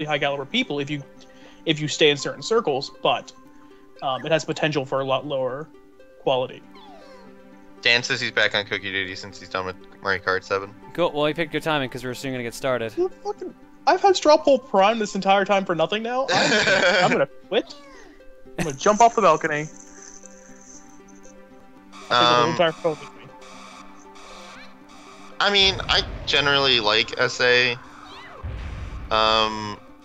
high caliber people if you stay in certain circles, but it has potential for a lot lower quality. Dan says he's back on cookie duty since he's done with Mario Kart 7. Cool. Well, he picked good timing because we're soon gonna get started. I've had Straw Poll Prime this entire time for nothing now. I'm gonna quit. I'm gonna jump off the balcony. I mean, I generally like SA,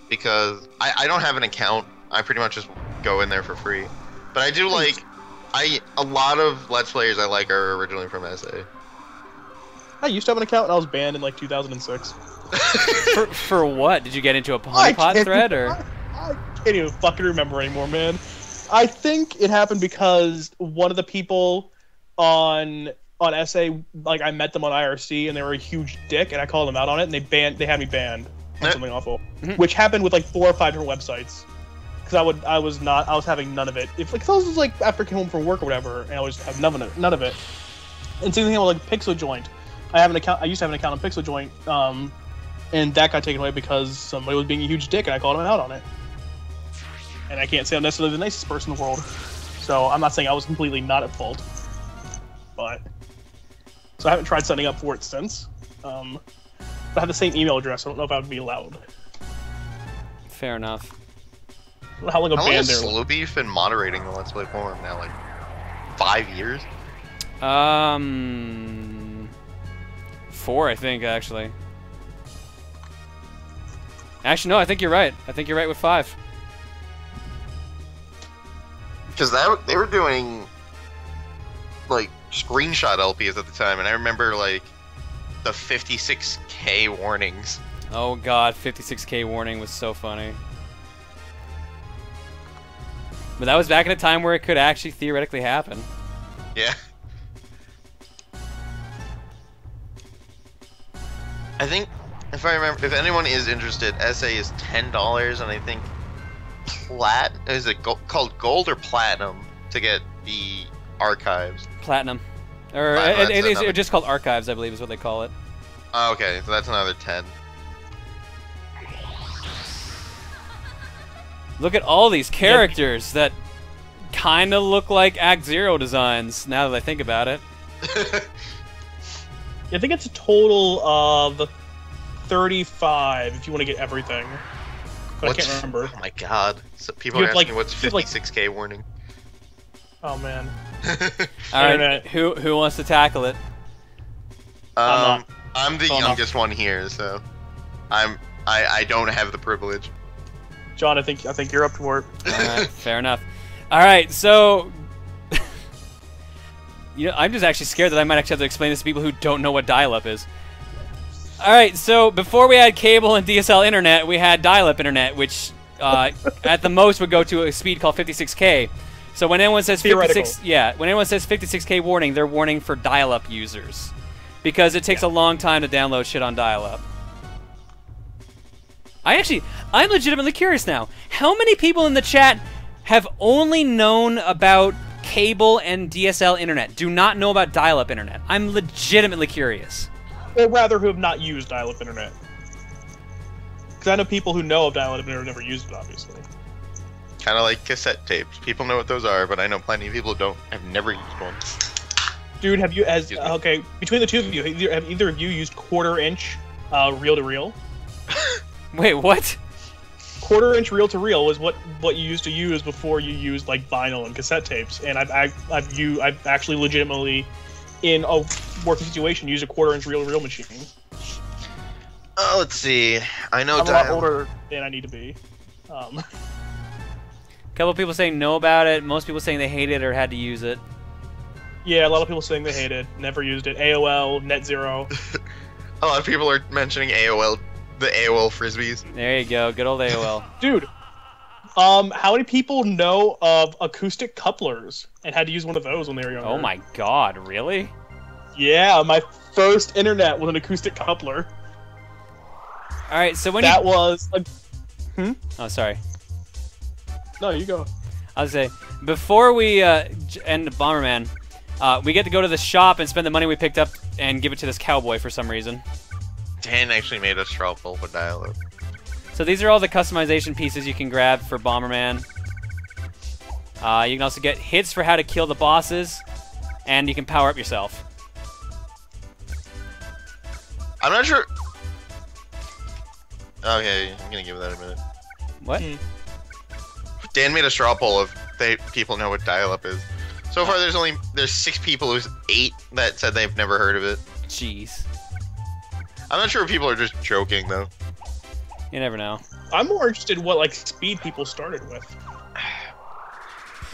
because I don't have an account. I pretty much just go in there for free. But I do like, a lot of Let's Players I like are originally from SA. I used to have an account and I was banned in like 2006. For what? Did you get into a honeypot thread or? I can't even fucking remember anymore, man. I think it happened because one of the people on SA, like I met them on IRC and they were a huge dick and I called them out on it and they had me banned on something awful, which happened with like 4 or 5 different websites. Because I was having none of it. If like this was like after I came home from work or whatever, and I was have none of it. And same thing with like Pixel Joint. I used to have an account on Pixel Joint, and that got taken away because somebody was being a huge dick and I called him out on it. And I can't say I'm necessarily the nicest person in the world, so I'm not saying I was completely not at fault. But so I haven't tried signing up for it since. But I have the same email address. I don't know if I would be allowed. Fair enough. How long has Slowbeef been moderating the Let's Play forum now? Like 5 years? 4, I think, actually. Actually, no, I think you're right. I think you're right with 5. Because they were doing like screenshot LPs at the time, and I remember like the 56K warnings. Oh god, 56K warning was so funny. But that was back in a time where it could actually theoretically happen. Yeah. I think, if I remember, if anyone is interested, SA is $10, and I think is it called Gold or Platinum to get the archives? Platinum. Or it's just called Archives, I believe is what they call it. Oh, okay, so that's another 10. Look at all these characters that kind of look like Act Zero designs, now that I think about it. I think it's a total of 35 if you want to get everything. But I can't remember. Oh my god. So people are asking what's 56K warning. Oh man. Alright, who wants to tackle it? I'm the youngest one here, so I don't have the privilege. John, I think you're up for it. Alright, fair enough. Alright, so I'm just actually scared that I might actually have to explain this to people who don't know what dial-up is. Alright, so before we had cable and DSL internet, we had dial-up internet, which at the most would go to a speed called 56K. So when anyone says 56K warning, they're warning for dial-up users. Because it takes a long time to download shit on dial-up. I'm legitimately curious now. How many people in the chat have only known about cable and DSL internet, do not know about dial-up internet? I'm legitimately curious. Or rather, who have not used dial-up internet. Because I know people who know of dial-up internet never used it, obviously. Kind of like cassette tapes. People know what those are, but I know plenty of people who don't. Have never used one. Dude, have you, okay, between the two of you, have either of you used quarter-inch reel-to-reel? Wait, what? Quarter-inch reel-to-reel was what you used to use before you used like vinyl and cassette tapes, and I've actually legitimately, in a working situation, used a quarter-inch reel-to-reel machine. Oh, let's see. I know I'm a lot older than I need to be. A couple people saying no about it. Most people saying they hate it or had to use it. Yeah, a lot of people saying they hate it, never used it. AOL, NetZero. A lot of people are mentioning AOL. The AOL frisbees. There you go, good old AOL. Dude, how many people know of acoustic couplers and had to use one of those when they were younger? Oh my god, really? Yeah, my first internet was an acoustic coupler. Alright, so when that was like... Oh, sorry. No, you go. I was say, before we end Bomberman, we get to go to the shop and spend the money we picked up and give it to this cowboy for some reason. Dan actually made a straw poll for dial-up. So these are all the customization pieces you can grab for Bomberman. You can also get hits for how to kill the bosses, and you can power up yourself. I'm not sure. Okay, I'm gonna give that a minute. What? Dan made a straw poll if people know what dial-up is. So far, there's 6 people who's 8 that said they've never heard of it. Jeez. I'm not sure if people are just joking though. You never know. I'm more interested in what like speed people started with.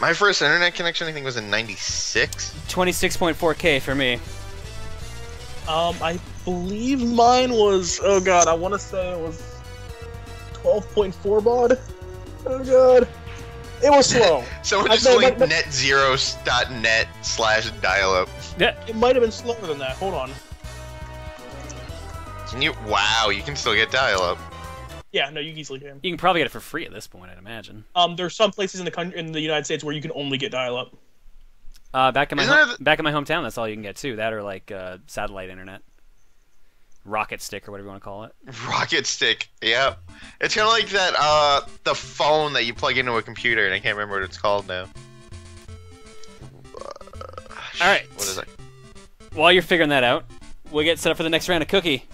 My first internet connection, I think, was in '96. 26.4K for me. I believe mine was. Oh god, I want to say it was 12.4 baud. Oh god, it was slow. Someone just linked netzeros.net/dial-up. Yeah. It might have been slower than that. Hold on. Can you? Wow, you can still get dial-up. Yeah, no, you easily can. You can probably get it for free at this point, I'd imagine. There's some places in the United States where you can only get dial-up. Back in my hometown, that's all you can get too. That or like satellite internet, rocket stick or whatever you want to call it. Rocket stick, yeah. It's kind of like that the phone that you plug into a computer, and I can't remember what it's called now. All right. What is it? While you're figuring that out, we'll get set up for the next round of Cookie.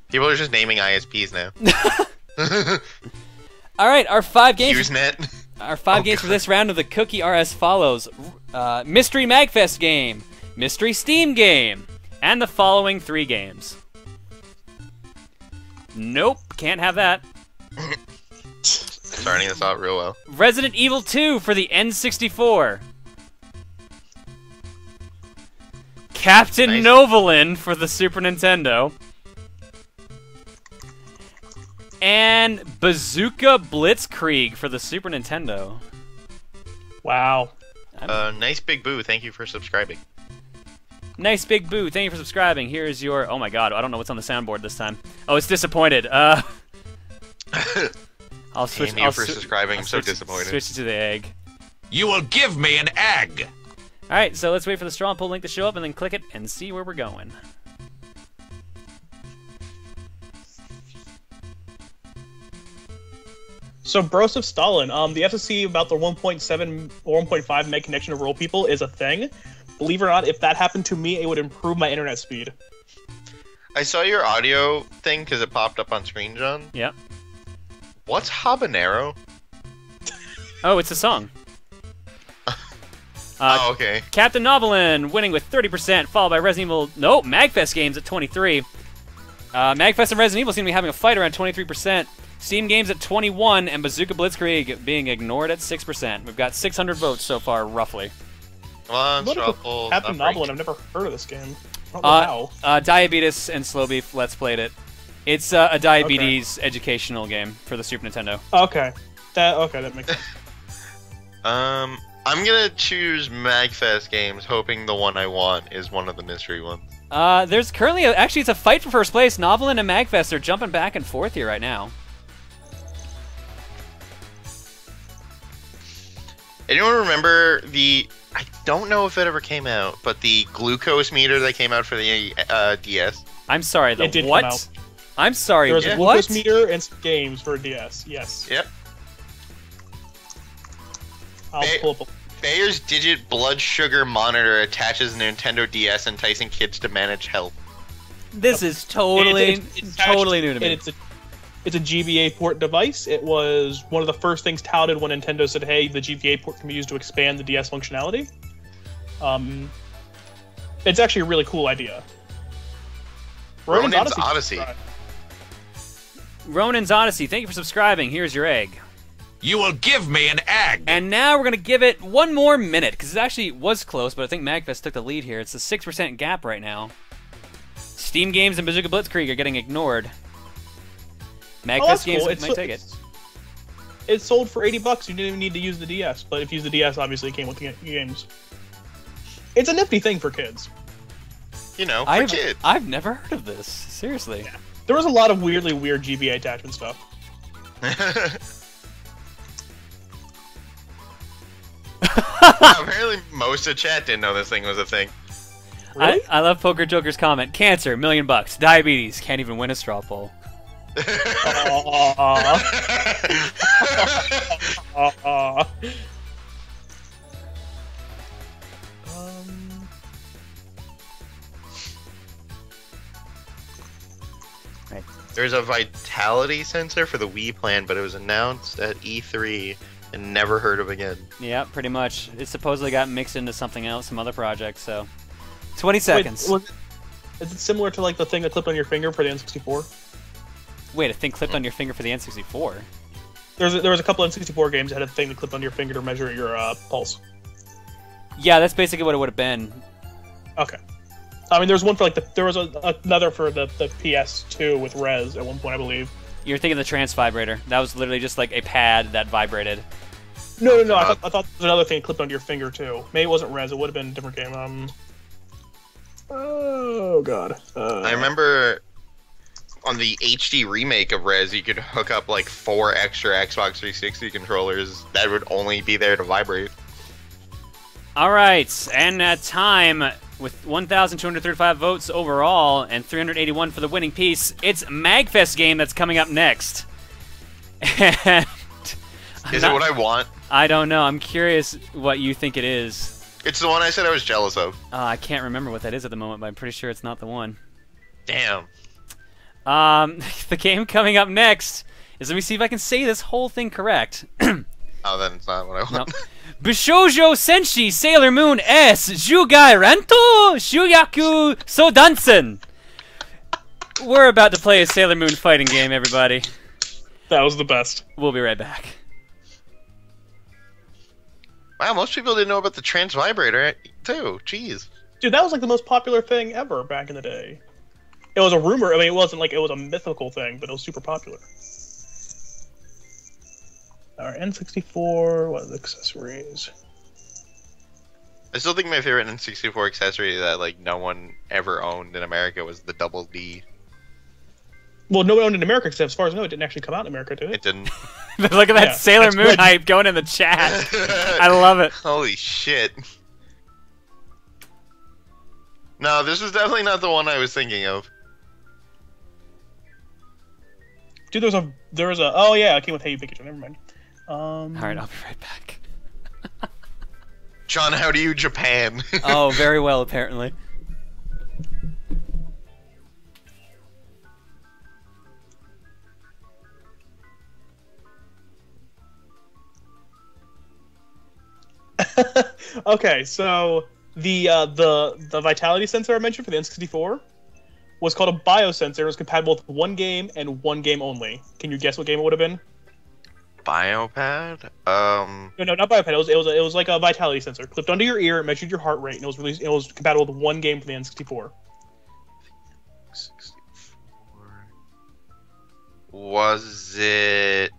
People are just naming ISPs now. All right, our 5 games. Usenet. Our 5 games for this round of the Cookie are as follows: Mystery MAGfest game, Mystery Steam game, and the following 3 games. Nope, can't have that. Starting this out real well. Resident Evil 2 for the N64. Captain Nice. Novolin for the Super Nintendo. And Bazooka Blitzkrieg for the Super Nintendo. Wow. Nice Big Boo, thank you for subscribing. Nice Big Boo, thank you for subscribing. Here's your... Oh my god, I don't know what's on the soundboard this time. Oh, it's disappointed. I'll switch... Damn you for subscribing, I'm so switch- disappointed. Switch it to the egg. You will give me an egg! Alright, so let's wait for the straw poll link to show up and then click it and see where we're going. So, Broseph Stalin, the FCC about the 1.7 or 1.5 meg connection to rural people is a thing. Believe it or not, if that happened to me, it would improve my internet speed. I saw your audio thing because it popped up on screen, John. Yeah. What's habanero? Oh, it's a song. Oh, okay. Captain Novolin winning with 30%, followed by Resident Evil... No, MAGfest games at 23. MAGfest and Resident Evil seem to be having a fight around 23%. Steam games at 21, and Bazooka Blitzkrieg being ignored at 6%. We've got 600 votes so far, roughly. Come on, straw poll. Captain not Novolin, break. I've never heard of this game. I don't know how. Diabetes and Slowbeef Let's Played it. It's a diabetes educational game for the Super Nintendo. Okay. That makes sense. I'm gonna choose MAGfest games, hoping the one I want is one of the mystery ones. There's currently... Actually, it's a fight for first place. Novolin and MAGfest are jumping back and forth here right now. Anyone remember the... I don't know if it ever came out, but the glucose meter that came out for the DS? I'm sorry, the It did what? come out. I'm sorry, There was a what? glucose meter and some games for DS, yes. Yep. I'll pull up a... Bayer's Digit Blood Sugar Monitor attaches a Nintendo DS, enticing kids to manage health. This is totally, It's totally new to me. And it's a GBA port device. It was one of the first things touted when Nintendo said, hey, the GBA port can be used to expand the DS functionality. It's actually a really cool idea. Ronin's Odyssey. Ronin's Odyssey, thank you for subscribing. Here's your egg. You will give me an egg! And now we're going to give it one more minute, because it actually was close, but I think MAGfest took the lead here. It's a 6% gap right now. Steam games and Bazooka Blitzkrieg are getting ignored. MAGfest games cool. might take it. It sold for $80. You didn't even need to use the DS, but if you use the DS, obviously it came with the games. It's a nifty thing for kids. You know, for kids. I've never heard of this. Seriously. Yeah. There was a lot of weirdly weird GBA attachment stuff. Apparently most of chat didn't know this thing was a thing. Really? I love Poker Joker's comment. Cancer, $1 million. Diabetes, can't even win a straw poll. Aw. There's a vitality sensor for the Wii plan, but it was announced at E3 and never heard of again. Yeah, pretty much. It supposedly got mixed into something else, some other project, so... 20 seconds. Wait, is it similar to like the thing that clipped on your finger for the N64? Wait, a thing clipped on your finger for the N64? There was a couple N64 games that had a thing that clipped on your finger to measure your pulse. Yeah, that's basically what it would have been. Okay. I mean, there's one for like there was another for the PS2 with Rez at one point, I believe. You're thinking the trance vibrator. That was literally just like a pad that vibrated. No. I thought there was another thing clipped onto your finger too. Maybe it wasn't Rez. It would have been a different game. Oh god. I remember on the HD remake of Rez, you could hook up like 4 extra Xbox 360 controllers that would only be there to vibrate. All right, and at time with 1,235 votes overall and 381 for the winning piece, it's MAGfest game that's coming up next. And Is it what I want? I don't know. I'm curious what you think it is. It's the one I said I was jealous of. I can't remember what that is at the moment, but I'm pretty sure it's not the one. Damn. The game coming up next is, let me see if I can say this whole thing correct. Oh, then it's not what I want. No. Bishoujo Senshi Sailor Moon S Jougai Ranto Shuyaku Soudatsusen. We're about to play a Sailor Moon fighting game, everybody. That was the best. We'll be right back. Wow, most people didn't know about the trance vibrator, too. Jeez. Dude, that was like the most popular thing ever back in the day. It was a rumor. I mean, it wasn't like it was a mythical thing, but it was super popular. Alright, N64, what are the accessories? I still think my favorite N64 accessory that like no one ever owned in America was the Double D. Well, no one owned it in America, because as far as I know, it didn't actually come out in America, did it? It didn't. Look at that Yeah, Sailor that's Moon good. hype going in the chat. I love it. Holy shit. No, this is definitely not the one I was thinking of. Dude, there was a. Oh yeah, it came with Hey You Pikachu. Never mind. Alright, I'll be right back. John, how do you Japan? Oh, very well, apparently. Okay, so the vitality sensor I mentioned for the N64 was called a biosensor. It was compatible with one game and one game only. Can you guess what game it would have been? Biopad? No, not biopad. It was like a vitality sensor clipped onto your ear. It measured your heart rate, and it was compatible with one game for the N64. 64. Was it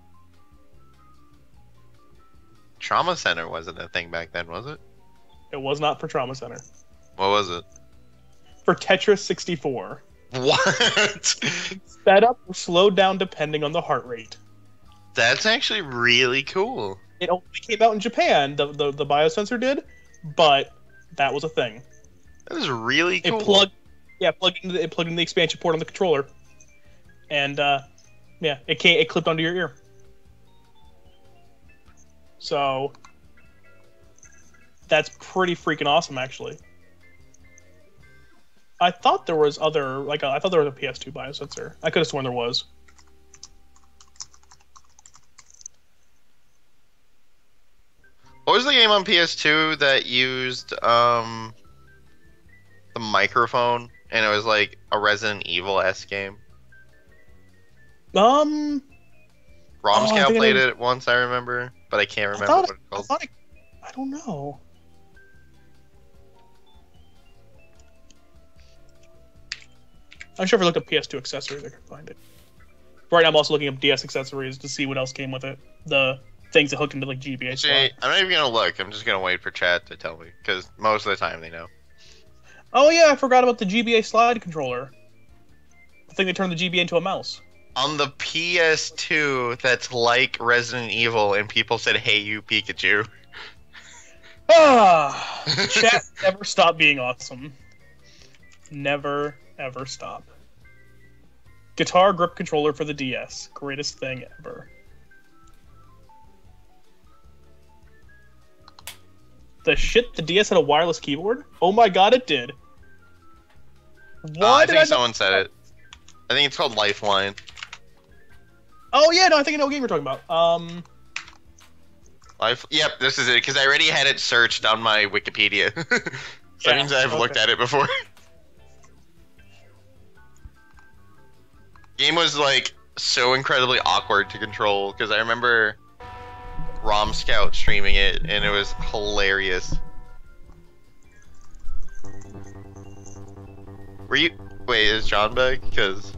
Trauma Center? Wasn't a thing back then, was it? It was not for Trauma Center. What was it? For Tetris 64. What? Sped up or slowed down depending on the heart rate. That's actually really cool. It only came out in Japan. The biosensor did, but that was a thing. That is really cool. It plugged into the expansion port on the controller, and yeah, it clipped onto your ear. So that's pretty freaking awesome, actually. I thought there was I thought there was a PS2 biosensor. I could have sworn there was. What was the game on PS2 that used the microphone and it was like a Resident Evil-esque game? I Romscout think played it was- it once, I remember, but I can't remember what it's called. I don't know. I'm sure if I looked up PS2 accessories, I could find it. Right now, I'm also looking up DS accessories to see what else came with it. The things that hooked into like GBA See, stuff. I'm not even gonna look. I'm just gonna wait for chat to tell me, because most of the time they know. Oh yeah, I forgot about the GBA slide controller. The thing that turned the GBA into a mouse. On the PS2, that's like Resident Evil, and people said, "Hey, you Pikachu." Ah, chat never stop being awesome. Never ever stop. Guitar grip controller for the DS. Greatest thing ever. The shit, the DS had a wireless keyboard? Oh my god, it did. Why I did think I someone said it. I think it's called Lifeline. Oh yeah, no, I think I know what game you're talking about. Yep, this is it, because I already had it searched on my Wikipedia. So that means I've looked at it before. Game was, like, so incredibly awkward to control, because I remember ROM Scout streaming it, and it was hilarious. Were you... Wait, is John back? Because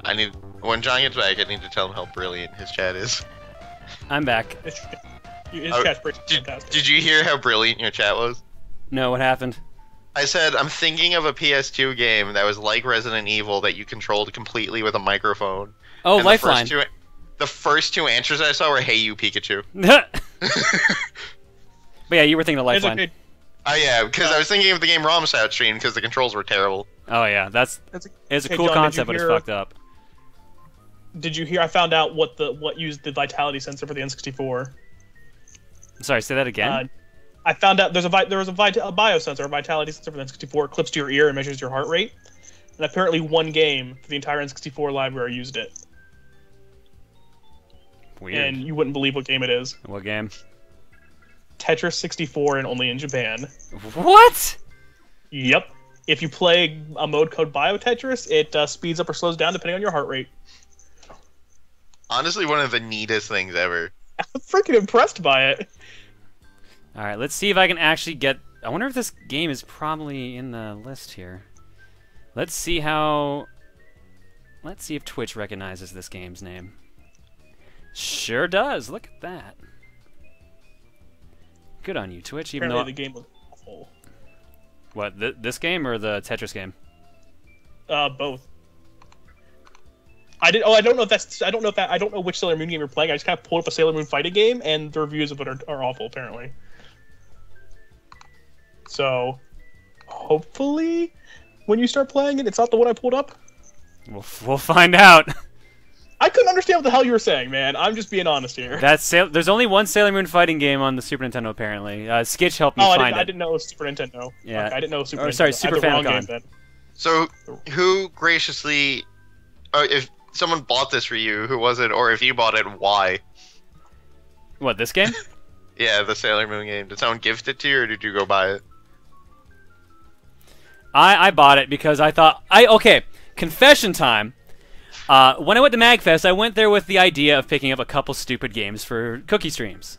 I need... When John gets back, I need to tell him how brilliant his chat is. I'm back. His chat's pretty fantastic. Did you hear how brilliant your chat was? No, what happened? I said, I'm thinking of a PS2 game that was like Resident Evil that you controlled completely with a microphone. Oh, And Lifeline. The first two answers I saw were, "Hey, you Pikachu." But yeah, you were thinking of It's Lifeline. okay. Oh yeah, because I was thinking of the game ROM Scout stream because the controls were terrible. Oh yeah, it's a Hey, cool John, concept, but it's fucked up. Did you hear? I found out what used the vitality sensor for the N64. Sorry, say that again. I found out there was a biosensor, a vitality sensor for the N64. It clips to your ear and measures your heart rate. And apparently, one game for the entire N64 library used it. Weird. And you wouldn't believe what game it is. What game? Tetris 64 and only in Japan. What? Yep. If you play a mode called Bio Tetris, it speeds up or slows down depending on your heart rate. Honestly, one of the neatest things ever. I'm freaking impressed by it. All right, let's see if I can actually get... I wonder if this game is probably in the list here. Let's see how... Let's see if Twitch recognizes this game's name. Sure does. Look at that. Good on you, Twitch. Even Apparently though... the game was awful. What, this game or the Tetris game? Both. I don't know which Sailor Moon game you're playing. I just kind of pulled up a Sailor Moon fighting game, and the reviews of it are awful, apparently. So, hopefully, when you start playing it, it's not the one I pulled up. We'll find out. I couldn't understand what the hell you were saying, man. I'm just being honest here. There's only one Sailor Moon fighting game on the Super Nintendo, apparently. Skitch helped me find it. I didn't know it was Super Nintendo. Yeah. Okay, I didn't know it was Super Nintendo. Sorry, Super I had the wrong Famicom. game then. So, who graciously... if someone bought this for you, who was it? Or if you bought it, why? What, this game? Yeah, the Sailor Moon game. Did someone gift it to you, or did you go buy it? I bought it because I thought... Okay, confession time. When I went to MAGfest, I went there with the idea of picking up a couple stupid games for cookie streams.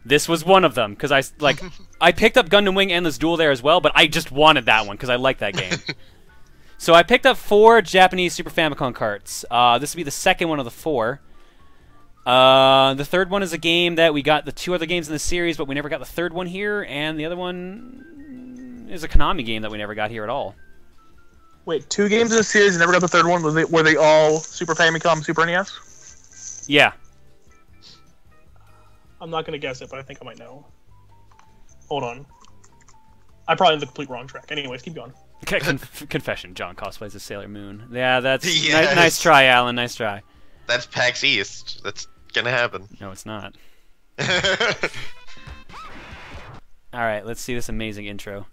This was one of them, because I picked up Gundam Wing Endless Duel there as well, but I just wanted that one, because I like that game. So I picked up 4 Japanese Super Famicom carts. This would be the second one of the 4. The third one is a game that we got the 2 other games in the series, but we never got the third one here, and the other one is a Konami game that we never got here at all. Wait, 2 games in the series, and never got the third one? Were they all Super Famicom, Super NES? Yeah. I'm not going to guess it, but I think I might know. Hold on. I'm probably on the complete wrong track. Anyways, keep going. Confession, John cosplays as Sailor Moon. Yeah, that's... Yes. Nice try, Alan, nice try. That's PAX East. That's gonna happen. No, it's not. Alright, let's see this amazing intro.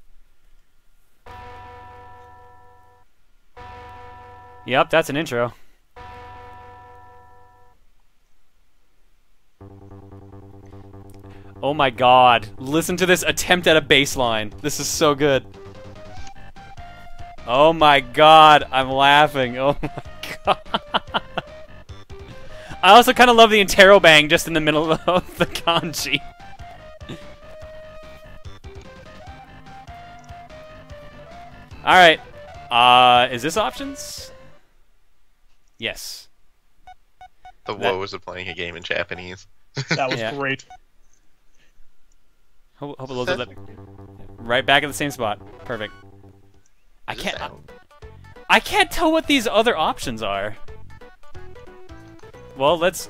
Yep, that's an intro. Oh my god. Listen to this attempt at a bass line. This is so good. Oh my god, I'm laughing. Oh my god. I also kind of love the interrobang just in the middle of the kanji. Alright. Is this options? Yes. The woes of playing a game in Japanese. That was Yeah. great. Hope it loads up. Right back at the same spot. Perfect. I can't tell what these other options are. Well, let's...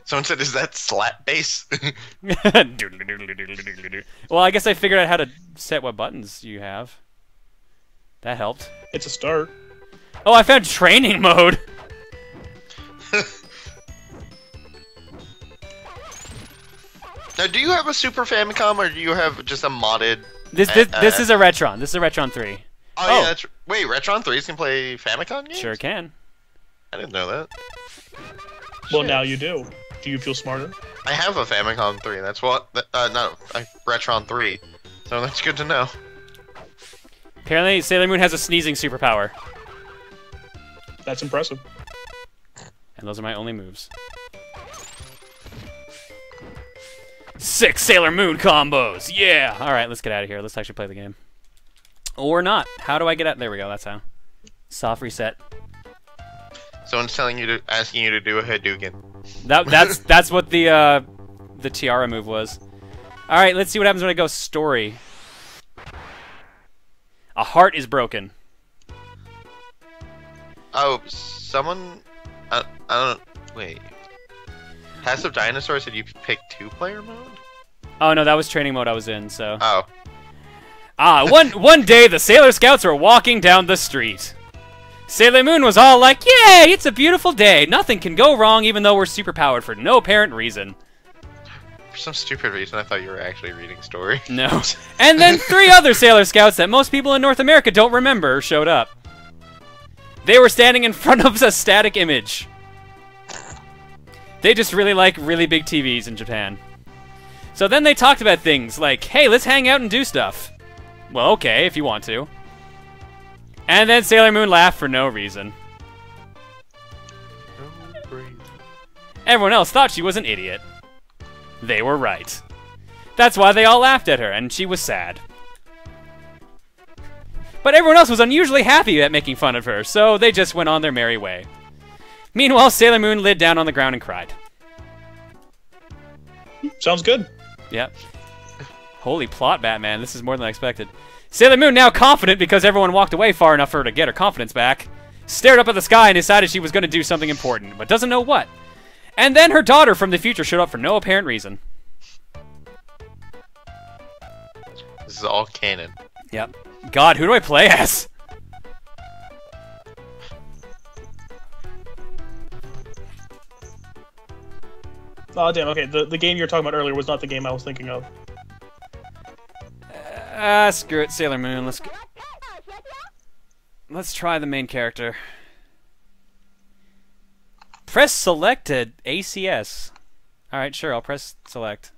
Someone said, "Is that slap bass?" Well, I guess I figured out how to set what buttons you have. That helped. It's a start. Oh, I found training mode. Now, do you have a Super Famicom, or do you have just a modded? This is a Retron. This is a Retron 3. Oh, yeah, that's... Wait, Retron 3s can play Famicom games? Sure can. I didn't know that. Well, Shit. now you do. Do you feel smarter? I have a Famicom 3, that's what... no, Retron 3. So that's good to know. Apparently, Sailor Moon has a sneezing superpower. That's impressive. And those are my only moves. 6 Sailor Moon combos! Yeah! Alright, let's get out of here. Let's actually play the game. Or not. How do I get out? There we go, that's how. Soft reset. Someone's asking you to do a Hadouken. That's what the tiara move was. Alright, let's see what happens when I go story. A heart is broken. Oh, someone... I don't... Wait. Passive Dinosaur said you pick 2-player mode? Oh no, that was training mode I was in, so... Oh. One day the Sailor Scouts were walking down the street. Sailor Moon was all like, "Yay, it's a beautiful day. Nothing can go wrong even though we're superpowered for no apparent reason." For some stupid reason, I thought you were actually reading story. No. And then 3 other Sailor Scouts that most people in North America don't remember showed up. They were standing in front of a static image. They just really like really big TVs in Japan. So then they talked about things like, "Hey, let's hang out and do stuff." Well, okay, if you want to. And then Sailor Moon laughed for no reason. Everyone else thought she was an idiot. They were right. That's why they all laughed at her, and she was sad. But everyone else was unusually happy at making fun of her, so they just went on their merry way. Meanwhile, Sailor Moon lay down on the ground and cried. Sounds good. Yep. Holy plot, Batman. This is more than I expected. Sailor Moon, now confident because everyone walked away far enough for her to get her confidence back, stared up at the sky and decided she was going to do something important, but doesn't know what. And then her daughter from the future showed up for no apparent reason. This is all canon. Yep. God, who do I play as? Oh, damn, okay. The game you were talking about earlier was not the game I was thinking of. Screw it, Sailor Moon. Let's try the main character. Press selected ACS. Alright, sure, I'll press select.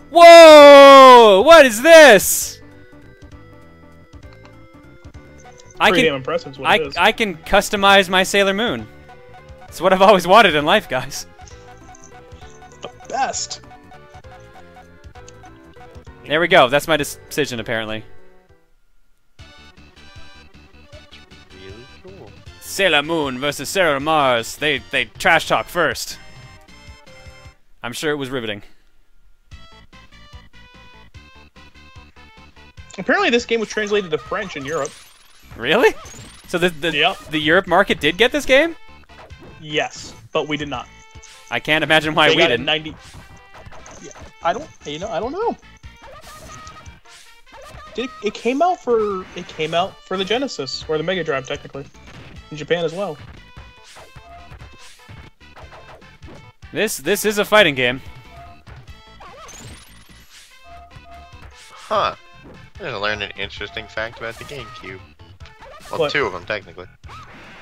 Whoa! What is this? Pretty damn impressive is what it is. I can customize my Sailor Moon. It's what I've always wanted in life, guys. The best. There we go. That's my decision, apparently. Really cool. Sailor Moon versus Sailor Mars. They trash talk first. I'm sure it was riveting. Apparently this game was translated to French in Europe. Really? So the Europe market did get this game? Yes, but we did not. I can't imagine why They we got it didn't. 90. Yeah, I don't know. It came out for the Genesis or the Mega Drive technically in Japan as well. This is a fighting game. Huh. I'm gonna learn an interesting fact about the GameCube. Well, What? 2 of them, technically.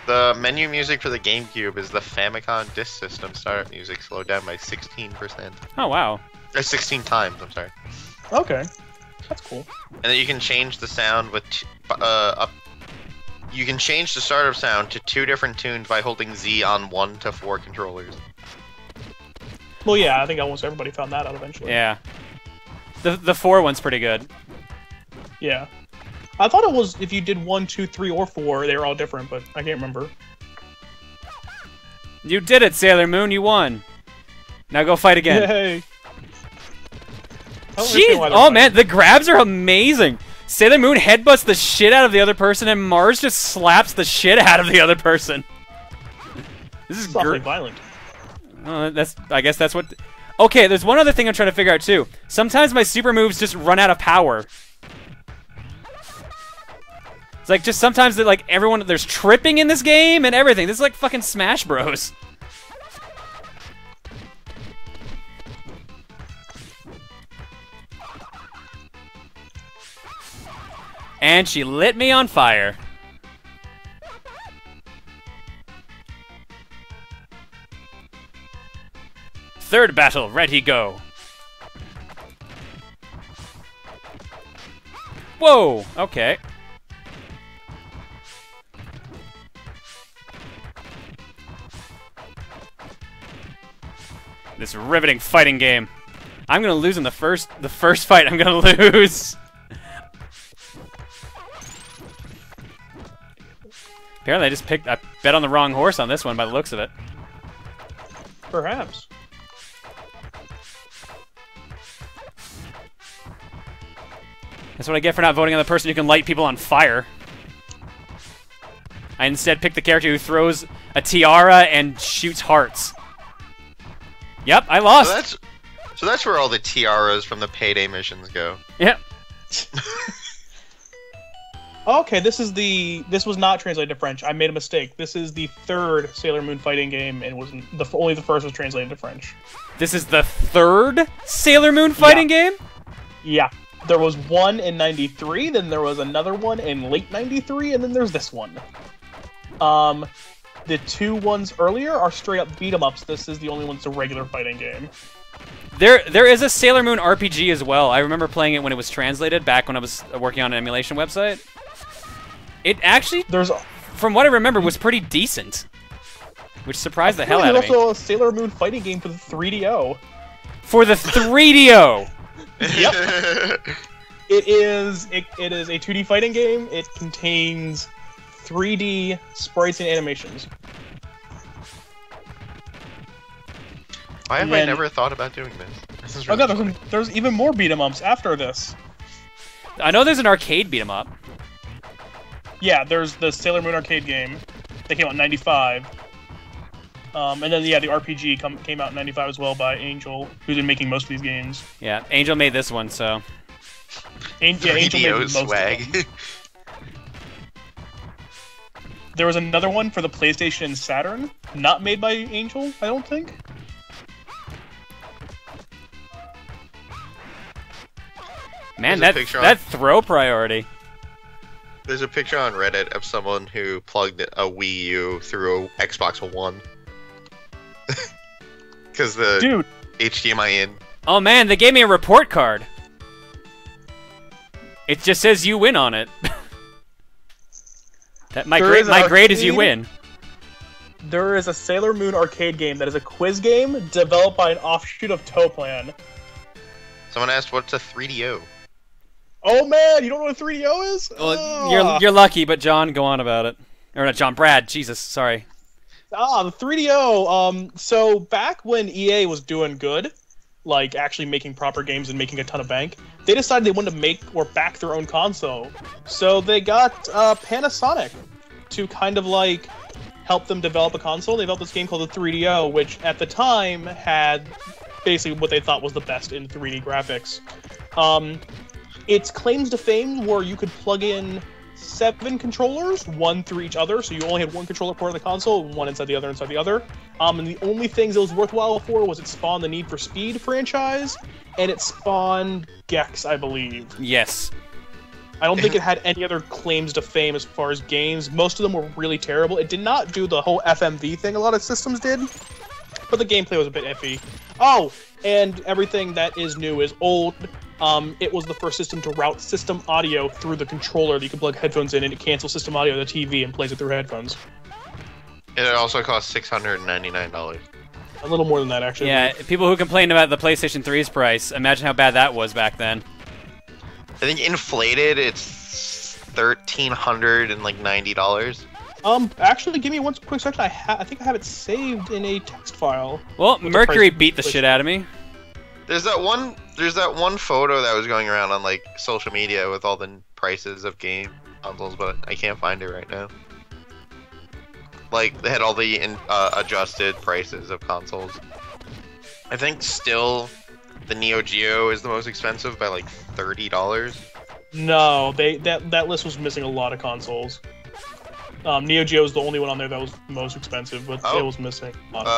The menu music for the GameCube is the Famicom Disk System startup music slowed down by 16%. Oh wow. 16 times, I'm sorry. Okay, that's cool. And then you can change the sound with... you can change the startup sound to 2 different tunes by holding Z on 1 to 4 controllers. Well, yeah, I think almost everybody found that out eventually. Yeah. The 4 one's pretty good. Yeah. I thought it was if you did 1, 2, 3, or 4, they were all different, but I can't remember. You did it, Sailor Moon. You won. Now go fight again. Yay! Jeez! Oh man, the grabs are amazing. Sailor Moon headbutts the shit out of the other person, and Mars just slaps the shit out of the other person. This is awfully violent. I guess that's what. Okay, there's one other thing I'm trying to figure out too. Sometimes my super moves just run out of power. It's like just sometimes that like everyone there's tripping in this game and everything. This is like fucking Smash Bros. And she lit me on fire. Third battle, ready, go. Whoa, okay. This riveting fighting game. I'm gonna lose in the first fight. I'm gonna lose. Apparently, I bet on the wrong horse on this one by the looks of it. Perhaps. That's what I get for not voting on the person who can light people on fire. I instead picked the character who throws a tiara and shoots hearts. Yep, I lost. So that's where all the tiaras from the payday missions go. Yep. Okay, this was not translated to French. I made a mistake. This is the third Sailor Moon fighting game, and only the first was translated to French. This is the third Sailor Moon fighting game? Yeah. There was one in 93, then there was another one in late 93, and then there's this one. The two ones earlier are straight up beat 'em ups. This is the only one that's a regular fighting game. There is a Sailor Moon RPG as well. I remember playing it when it was translated back when I was working on an emulation website. It actually, from what I remember, was pretty decent, which surprised the hell out of me. There's also a Sailor Moon fighting game for the 3DO. For the 3DO. Yep. It is a 2D fighting game. It contains 3D sprites and animations. Why have I never thought about doing this? This is really no, there's even more beat 'em ups after this. I know there's an arcade beat 'em up. Yeah, there's the Sailor Moon arcade game that came out in 95. And then, yeah, the RPG came out in 95 as well by Angel, who's been making most of these games. Yeah, Angel made this one, so... Angel made most swag. Of them. There was another one for the PlayStation and Saturn, not made by Angel, I don't think. Man, that throw priority. There's a picture on Reddit of someone who plugged a Wii U through a Xbox One. Because the HDMI in. Oh man, they gave me a report card. It just says you win on it. My grade is you win. There is a Sailor Moon arcade game that is a quiz game developed by an offshoot of Toplan. Someone asked, "What's a 3DO?" Oh man, you don't know what a 3DO is? Well, you're lucky, but John, go on about it. Or not John, Brad. Jesus, sorry. The 3DO. So back when EA was doing good, like actually making proper games and making a ton of bank, they decided they wanted to make or back their own console. So they got Panasonic to kind of like help them develop a console. They developed this game called the 3DO, which at the time had basically what they thought was the best in 3D graphics. Its claims to fame were you could plug in 7 controllers, one through each other, so you only had one controller port on the console, one inside the other, and the only things it was worthwhile for was it spawned the Need for Speed franchise, and it spawned Gex, I believe. Yes. I don't think it had any other claims to fame as far as games. Most of them were really terrible. It did not do the whole FMV thing a lot of systems did, but the gameplay was a bit iffy. Oh, and everything that is new is old. It was the first system to route system audio through the controller that you can plug headphones in, and it cancels system audio to the TV and plays it through headphones. It also cost $699. A little more than that, actually. Yeah, people who complained about the PlayStation 3's price, imagine how bad that was back then. I think inflated, it's $1,390. Actually, give me one quick second. I think I have it saved in a text file. Well, Mercury beat the shit out of me. There's that one photo that was going around on like social media with all the prices of game consoles, but I can't find it right now. Like they had all the adjusted prices of consoles. I think still the Neo Geo is the most expensive by like $30. No, that list was missing a lot of consoles. Neo Geo was the only one on there that was most expensive, but Oh. it was missing a lot of